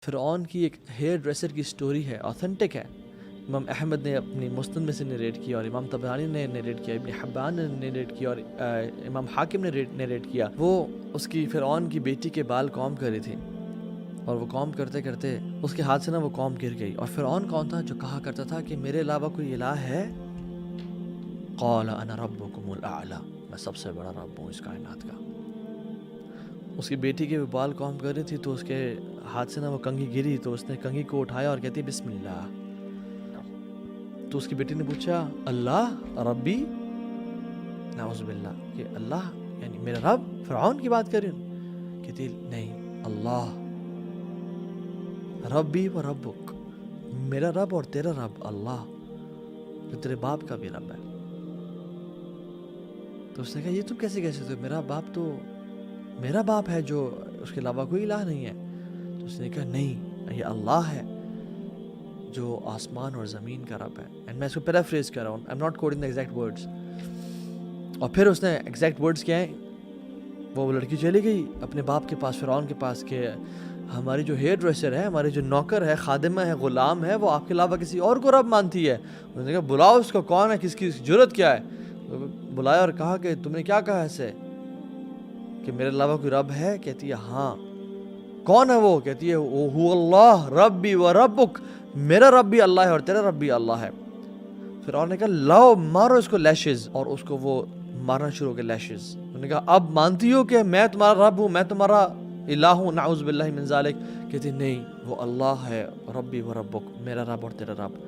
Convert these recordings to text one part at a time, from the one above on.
فرعون کی ایک ہیئر ڈریسر کی سٹوری ہے، اوتھینٹک ہے. امام احمد نے اپنی مسند میں سے نریٹ کیا، اور امام طبرانی نے نریٹ کیا، ابن حبان نے نریٹ کیا، اور امام حاکم نے نریٹ کیا. وہ اس کی فرعون کی بیٹی کے بال کوم کر رہی تھی، اور وہ کوم کرتے کرتے اس کے ہاتھ سے نا وہ کوم گر گئی. اور فرعون کون تھا؟ جو کہا کرتا تھا کہ میرے علاوہ کوئی الہ ہے؟ قال انا ربکم الاعلی، میں سب سے بڑا رب ہوں اس کائنات کا. اس کی بیٹی کے بال کوم کر رہی تھی تو اس کے ہاتھ سے نا وہ کنگھی گری، تو اس نے کنگھی کو اٹھایا اور کہتی بسم اللہ. تو اس کی بیٹی نے پوچھا اللہ ربی، نعوذ باللہ، کہ اللہ یعنی میرا رب؟ فرعون کی بات کر رہی ہوں؟ کہتی نہیں، اللہ ربی و ربک، میرا رب اور تیرا رب اللہ، جو تیرے باپ کا بھی رب ہے. تو اس نے کہا یہ تم کیسے کہہ سکتے ہو؟ میرا باپ تو میرا باپ ہے، جو اس کے علاوہ کوئی الہ نہیں ہے. تو اس نے کہا نہیں، یہ اللہ ہے جو آسمان اور زمین کا رب ہے. اینڈ میں اس کو پیرافریز کر رہا ہوں، I'm not quoting the exact words. اور پھر اس نے ایگزیکٹ ورڈز کیا ہیں، وہ لڑکی چلی گئی اپنے باپ کے پاس، فرعون کے پاس، کہ ہماری جو ہیئر ڈریسر ہے، ہماری جو نوکر ہے، خادمہ ہے، غلام ہے، وہ آپ کے علاوہ کسی اور کو رب مانتی ہے. اس نے کہا بلاؤ اس کو، کون ہے، کس کی جرت کیا ہے؟ بلایا اور کہا کہ تم نے کیا کہا ایسے کہ میرے علاوہ کوئی رب ہے؟ کہتی ہے ہاں. کون ہے وہ؟ کہتی ہے وہ اللہ ربی و ربک، میرا رب بھی اللہ ہے اور تیرا رب بھی اللہ ہے. فرعون نے کہا لاؤ مارو اس کو لیشز، اور اس کو وہ مارنا شروع ہو گیا لیشز. انہوں نے کہا اب مانتی ہو کہ میں تمہارا رب ہوں، میں تمہارا الہ ہوں؟ نعوذ باللہ من ذالک. کہتی نہیں، وہ اللہ ہے ربی و ربک، میرا رب اور تیرا رب.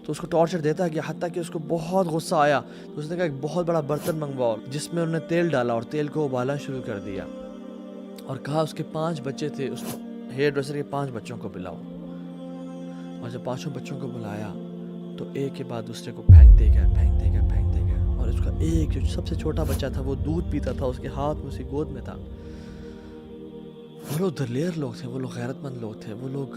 تو اس کو ٹارچر دیتا ہے کہ حتیٰ کہ اس کو بہت غصہ آیا. تو اس نے کہا ایک بہت بڑا برتن منگواؤ، جس میں انہوں نے تیل ڈالا اور تیل کو ابالنا شروع کر دیا، اور کہا اس کے 5 بچے تھے، اس ہیئر ڈریسر کے 5 بچوں کو بلاؤ. اور جب 5 بچوں کو بلایا تو ایک کے بعد دوسرے کو پھینکتے گئے. اور اس کا ایک جو سب سے چھوٹا بچہ تھا، وہ دودھ پیتا تھا، اس کے ہاتھ میں، اس کی گود میں تھا. وہ لوگ دلیر لوگ تھے، وہ لوگ غیرت مند لوگ تھے، وہ لوگ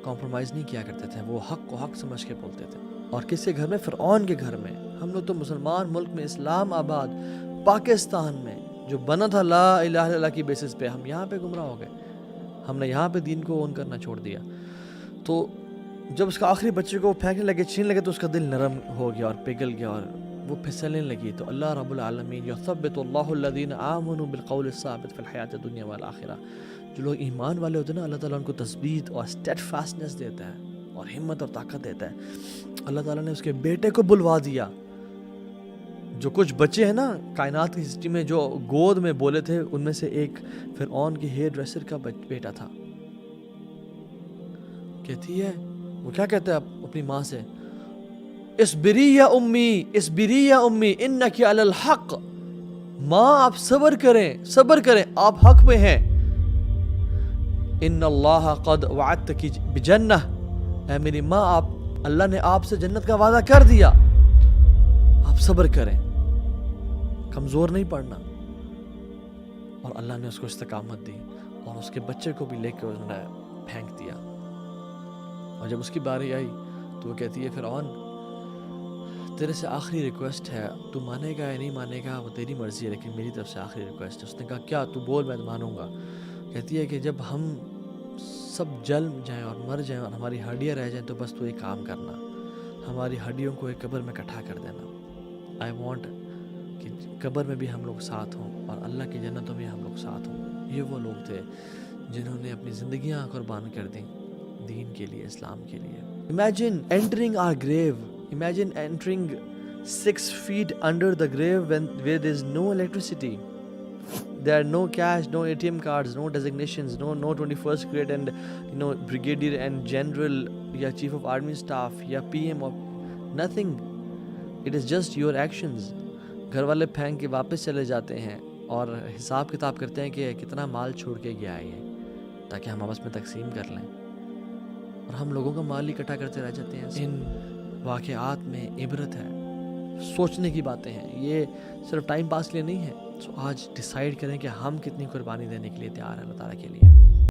کمپرومائز نہیں کیا کرتے تھے، وہ حق کو حق سمجھ کے بولتے تھے. اور کس کے گھر میں؟ فرعون کے گھر میں. ہم لوگ تو مسلمان ملک میں، اسلام آباد پاکستان میں، جو بنا تھا لا الہ الا اللہ کی بیسس پہ، ہم یہاں پہ گمراہ ہو گئے. ہم نے یہاں پہ دین کو اون کرنا چھوڑ دیا. تو جب اس کا آخری بچے کو پھینکنے لگے، چھیننے لگے، تو اس کا دل نرم ہو گیا اور پگھل گیا اور وہ پھسلنے لگی. تو اللہ رب العالمین یثبت اللہ الذین آمنوا بالقول الثابت فی الحیات الدنیا والآخرہ، جو لوگ ایمان والے ہوتے ہیں نا، اللہ تعالیٰ ان کو تثبیت اور اسٹیڈ فاسٹنس دیتا ہے اور ہمت اور طاقت دیتا ہے. اللہ تعالیٰ نے اس کے بیٹے کو بلوا دیا. جو کچھ بچے ہیں نا کائنات کی ہسٹری میں جو گود میں بولے تھے، ان میں سے ایک فرعون کی ہیئر ڈریسر کا بیٹا تھا. کہتی ہے، وہ کیا کہتا ہے اپنی ماں سے، اصبری یا امی انکی علی الحق، ماں آپ صبر کریں، آپ حق پہ ہیں. ان اللہ قد وعدتک بجنہ، اے میری ماں، اللہ نے آپ سے جنت کا وعدہ کر دیا، آپ صبر کریں، کمزور نہیں پڑنا. اور اللہ نے اس کو استقامت دی، اور اس کے بچے کو بھی لے کے انہوں نے پھینک دیا. اور جب اس کی باری آئی تو وہ کہتی ہے فرعون، تیرے سے آخری ریکویسٹ ہے، تو مانے گا یا نہیں مانے گا وہ تیری مرضی ہے، لیکن میری طرف سے آخری ریکویسٹ ہے. اس نے کہا کیا؟ تو بول، میں مانوں گا. کہتی ہے کہ جب ہم سب جل جائیں اور مر جائیں اور ہماری ہڈیاں رہ جائیں، تو بس تو ایک کام کرنا، ہماری ہڈیوں کو ایک قبر میں اکٹھا کر دینا. آئی وانٹ کہ قبر میں بھی ہم لوگ ساتھ ہوں اور اللہ کی جنتوں میں ہم لوگ ساتھ ہوں. یہ وہ لوگ تھے جنہوں نے اپنی زندگیاں قربان کر دیں دین کے لیے، اسلام کے لیے. Imagine entering our grave. Imagine entering 6 feet under the grave where there is no electricity. There are no cash, no ATM cards, no designations, no 21st grade and brigadier and general یا chief of army staff یا PM or nothing. It is just your actions. گھر والے پھینک کے واپس چلے جاتے ہیں اور حساب کتاب کرتے ہیں کہ کتنا مال چھوڑ کے گیا ہے یہ، تاکہ ہم آپس میں تقسیم کر لیں، اور ہم لوگوں کا مال اکٹھا کرتے رہ جاتے ہیں. ان واقعات میں عبرت ہے، سوچنے کی باتیں ہیں، یہ صرف ٹائم پاس کے لیے نہیں ہے. سو آج ڈیسائیڈ کریں کہ ہم کتنی قربانی دینے کے لیے تیار ہیں اللہ تعالیٰ کے لیے.